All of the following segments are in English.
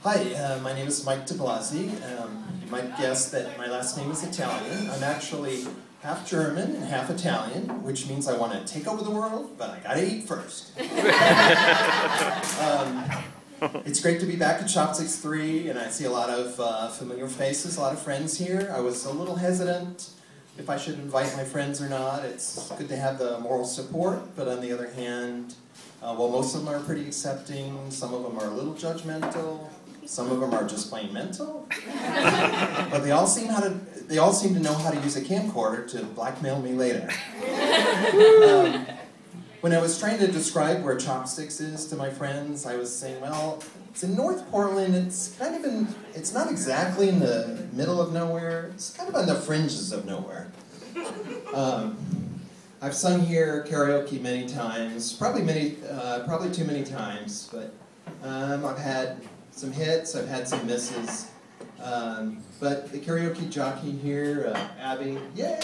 Hi, my name is Mike DeBlasi. You might guess that my last name is Italian. I'm actually half German and half Italian, which means I want to take over the world, but I gotta eat first. It's great to be back at Chopsticks 3, and I see a lot of familiar faces, a lot of friends here. I was a little hesitant if I should invite my friends or not. It's good to have the moral support, but on the other hand, well, most of them are pretty accepting, some of them are a little judgmental, some of them are just plain mental, but they all seem to know how to use a camcorder to blackmail me later. When I was trying to describe where Chopsticks is to my friends, I was saying, well, it's in North Portland, it's not exactly in the middle of nowhere, it's kind of on the fringes of nowhere. I've sung here karaoke many times, probably too many times, but I've had some hits, I've had some misses, but the karaoke jockey here, Abby, yay!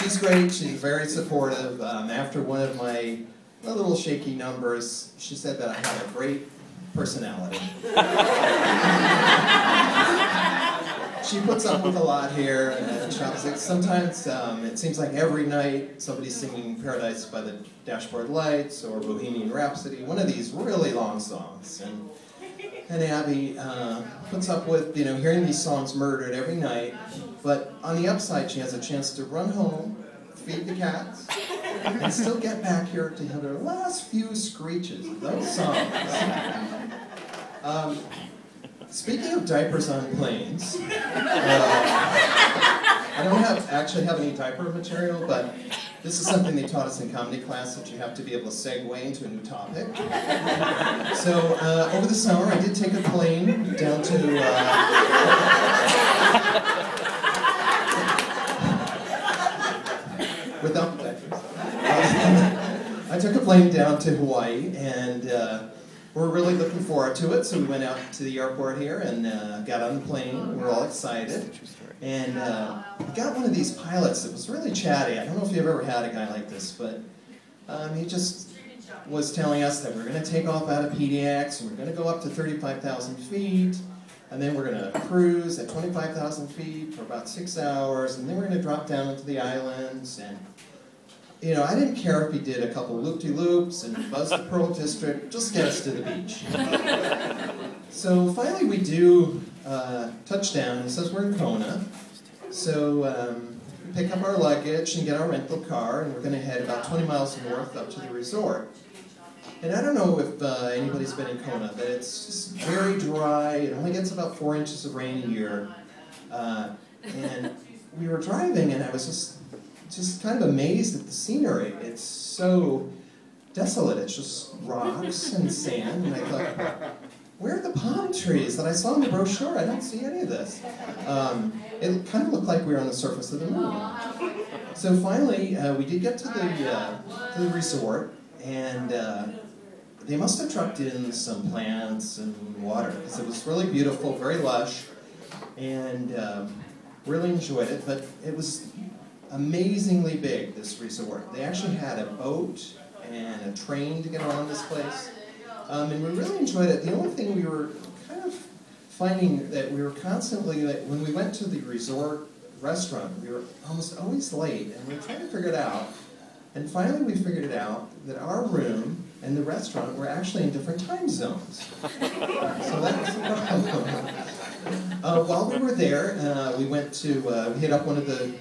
She's great, she's very supportive. After one of my little shaky numbers, she said that I have a great personality. She puts up with a lot here at Chopsticks. Sometimes it seems like every night somebody's singing Paradise by the Dashboard Lights or Bohemian Rhapsody, one of these really long songs. And Abby puts up with hearing these songs murdered every night, but on the upside she has a chance to run home, feed the cats, and still get back here to hear the last few screeches of those songs. Speaking of diapers on planes, I don't actually have any diaper material, but this is something they taught us in comedy class, that you have to be able to segue into a new topic. So over the summer, I did take a plane down to without diapers. I took a plane down to Hawaii, and we're really looking forward to it, so we went out to the airport here and got on the plane. We're all excited. And got one of these pilots that was really chatty. I don't know if you've ever had a guy like this, but he just was telling us that we're going to take off out of PDX, and we're going to go up to 35,000 feet, and then we're going to cruise at 25,000 feet for about 6 hours, and then we're going to drop down into the islands. And I didn't care if he did a couple loop-de-loops and buzzed the Pearl District, just get us to the beach. So finally we do touchdown. It says we're in Kona. So we pick up our luggage and get our rental car, and we're going to head about 20 miles north up to the resort. And I don't know if anybody's been in Kona, but it's just very dry. It only gets about 4 inches of rain a year. And we were driving, and I was just kind of amazed at the scenery. It's so desolate. It's just rocks and sand. And I thought, where are the palm trees that I saw in the brochure? I don't see any of this. It kind of looked like we were on the surface of the moon. So finally, we did get to the resort, and they must have trucked in some plants and water, because it was really beautiful, very lush, and really enjoyed it. But it was amazingly big, this resort. They actually had a boat and a train to get around this place. And we really enjoyed it. The only thing we were kind of finding that we were constantly, when we went to the resort restaurant, we were almost always late, and we were trying to figure it out. And finally we figured it out that our room and the restaurant were actually in different time zones. So that was the problem. While we were there, we went to, we hit up one of the,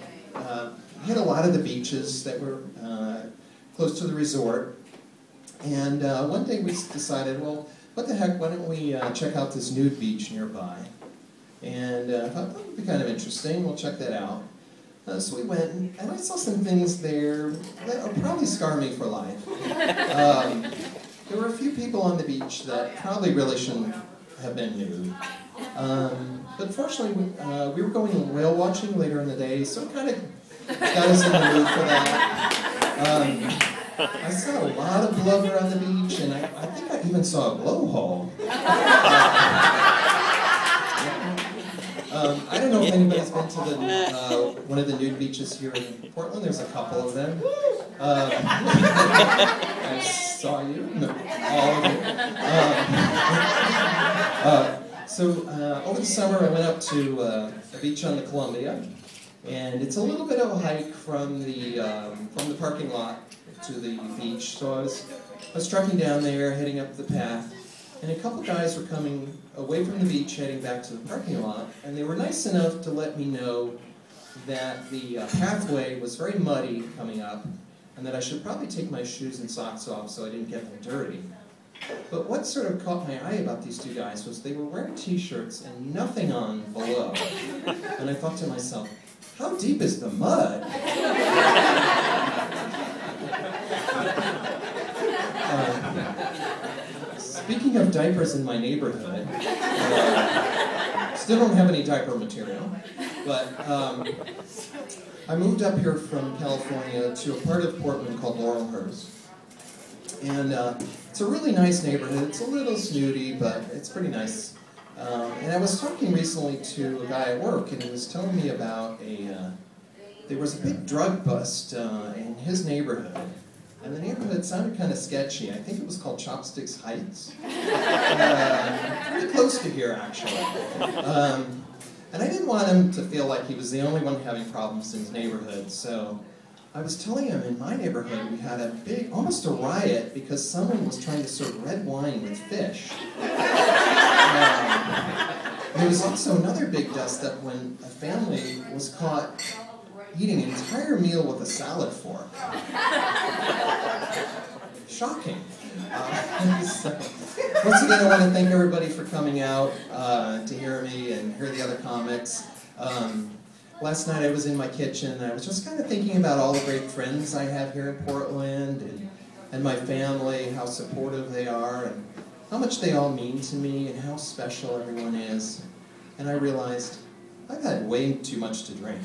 hit a lot of the beaches that were close to the resort. And one day we decided, well, what the heck, why don't we check out this nude beach nearby? And I thought, that would be kind of interesting, we'll check that out. So we went, and I saw some things there that will probably scar me for life. There were a few people on the beach that probably really shouldn't have been nude. But fortunately, we were going whale watching later in the day, so it kind of got us in the mood for that. I saw a lot of blubber on the beach, and I think I even saw a blowhole. I don't know if anybody's been to the one of the nude beaches here in Portland. There's a couple of them. I saw you, no, all of you. Over the summer, I went up to a beach on the Columbia, and it's a little bit of a hike from the parking lot to the beach. So I was trekking down there, heading up the path, and a couple guys were coming away from the beach, heading back to the parking lot, and they were nice enough to let me know that the pathway was very muddy coming up, and that I should probably take my shoes and socks off so I didn't get them dirty. But what sort of caught my eye about these two guys was they were wearing t-shirts and nothing on below. And I thought to myself, how deep is the mud? Speaking of diapers in my neighborhood, still don't have any diaper material, but I moved up here from California to a part of Portland called Laurelhurst. And it's a really nice neighborhood. It's a little snooty, but it's pretty nice. And I was talking recently to a guy at work, and he was telling me about there was a big drug bust in his neighborhood. And the neighborhood sounded kind of sketchy. I think it was called Chopsticks Heights. Pretty close to here, actually. And I didn't want him to feel like he was the only one having problems in his neighborhood, so I was telling him in my neighborhood we had a big, almost a riot, because someone was trying to serve red wine with fish. There was also another big dust-up when a family was caught eating an entire meal with a salad fork. Shocking. So, once again, I want to thank everybody for coming out to hear me and hear the other comics. Last night I was in my kitchen and I was just kind of thinking about all the great friends I have here in Portland and my family, how supportive they are, and how much they all mean to me, and how special everyone is. And I realized I've had way too much to drink.